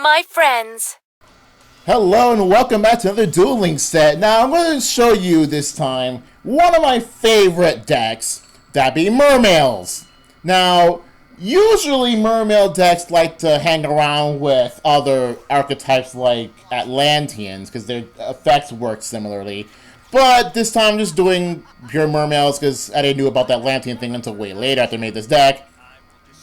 my friends. Hello and welcome back to another Duel Links set. Now I'm going to show you this time one of my favorite decks, that be Mermails. Now, usually Mermail decks like to hang around with other archetypes like Atlanteans because their effects work similarly. But this time I'm just doing pure Mermails because I didn't know about the Atlantean thing until way later after I made this deck.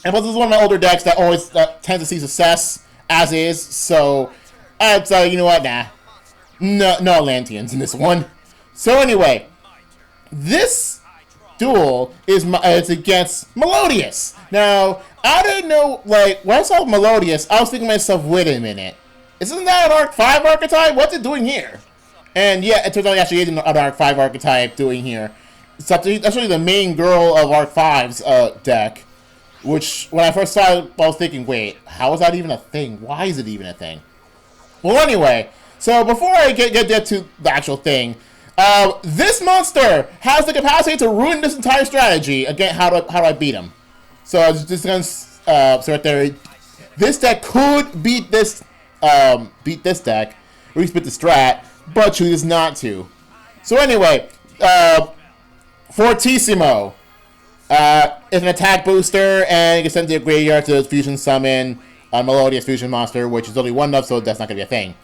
And plus this is one of my older decks that always tends to see success as is, so I'd say, you know what, nah. No Atlanteans in this one. So anyway, this duel is it's against Melodious. Now, I didn't know, like, when I saw Melodious, I was thinking to myself, wait a minute. Isn't that an Arc 5 archetype? What's it doing here? And yeah, it turns out it actually is an Arc 5 archetype doing here. It's actually the main girl of Arc 5's deck. Which, when I first saw it, I was thinking, wait, how is that even a thing? Why is it even a thing? Well, anyway, so before I get to the actual thing, this monster has the capacity to ruin this entire strategy. Again, how do I beat him? So I was just gonna right there. This deck could beat this deck, or at least beat the strat, but chooses not to. So anyway, Fortissimo. It's an attack booster, and you can send it to your graveyard to fusion summon a Melodious fusion monster, which is only one of, so that's not going to be a thing.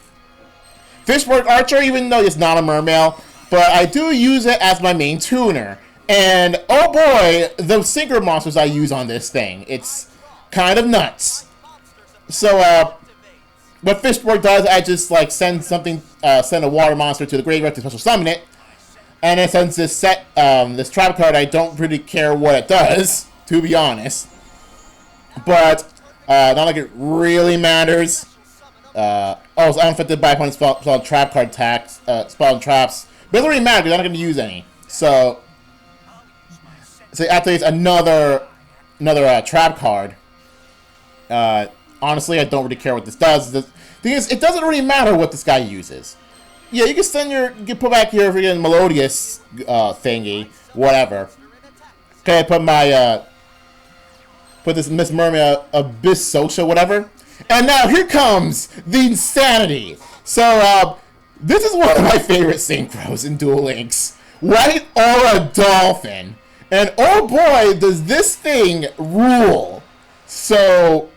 Fishborg Archer, even though it's not a Mermail, but I do use it as my main tuner. And oh boy, the synchro monsters I use on this thing. It's kind of nuts. So, what Fishborg does, I just like send a water monster to the graveyard to special summon it. And then since this trap card, I don't really care what it does, to be honest. But, not like it really matters. It's unaffected by opponent's spell trap card attacks, spell and traps. But it doesn't really matter because I'm not going to use any. So after it's another trap card. Honestly, I don't really care what this does. The thing is, it doesn't really matter what this guy uses. Yeah, you can put back your freaking Melodious thingy, whatever. Okay, put this Miss Mermail Abyss Social, whatever. And now here comes the insanity. So, this is one of my favorite synchros in Duel Links. White Aura Dolphin. And oh boy, does this thing rule. So,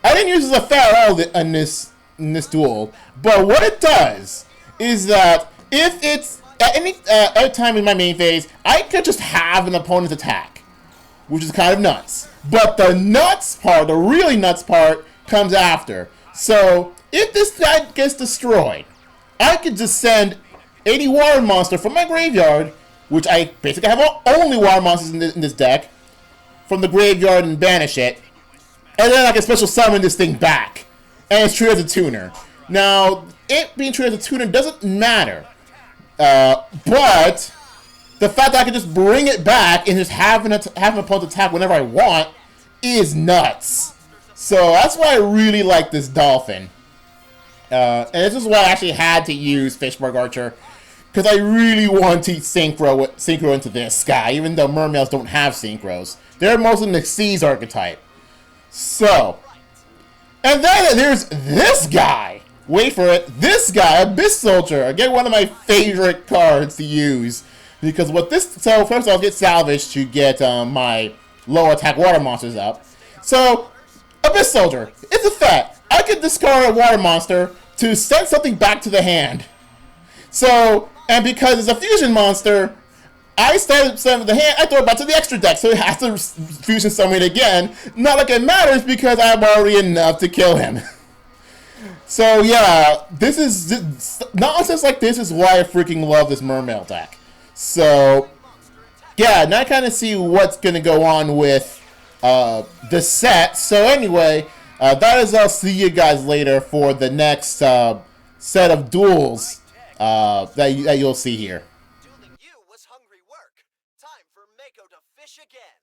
I didn't use this effect at all in this duel, but what it does is that if it's at any time in my main phase, I could just have an opponent's attack, which is kind of nuts. But the nuts part, the really nuts part, comes after. So if this guy gets destroyed, I could just send any water monster from my graveyard, which I basically have only water monsters in this deck, from the graveyard and banish it, and then I can special summon this thing back. And it's treated as a tuner. Now, it being treated as a tuner doesn't matter. But the fact that I can just bring it back and just have an opponent attack whenever I want is nuts. So that's why I really like this Dolphin. And this is why I actually had to use Fishborg Archer. Because I really want to synchro into this guy, even though Mermails don't have synchros. They're mostly the Xyz archetype. So, and then there's this guy. Wait for it. This guy, Abyss Soldier. Again, one of my favorite cards to use. Because what this... So, first I'll get Salvage to get my low attack water monsters up. So, Abyss Soldier. It's a fact. I could discard a water monster to send something back to the hand. So, and because it's a fusion monster, I started sending the hand, I throw it back to the extra deck, so it has to fusion summon it again. Not like it matters because I'm already enough to kill him. So yeah, this is nonsense like this is why I freaking love this Mermail deck. So yeah, now I kind of see what's gonna go on with the set. So anyway, that is, I'll see you guys later for the next set of duels that you'll see here. Hungry work. Time for Mako to fish again.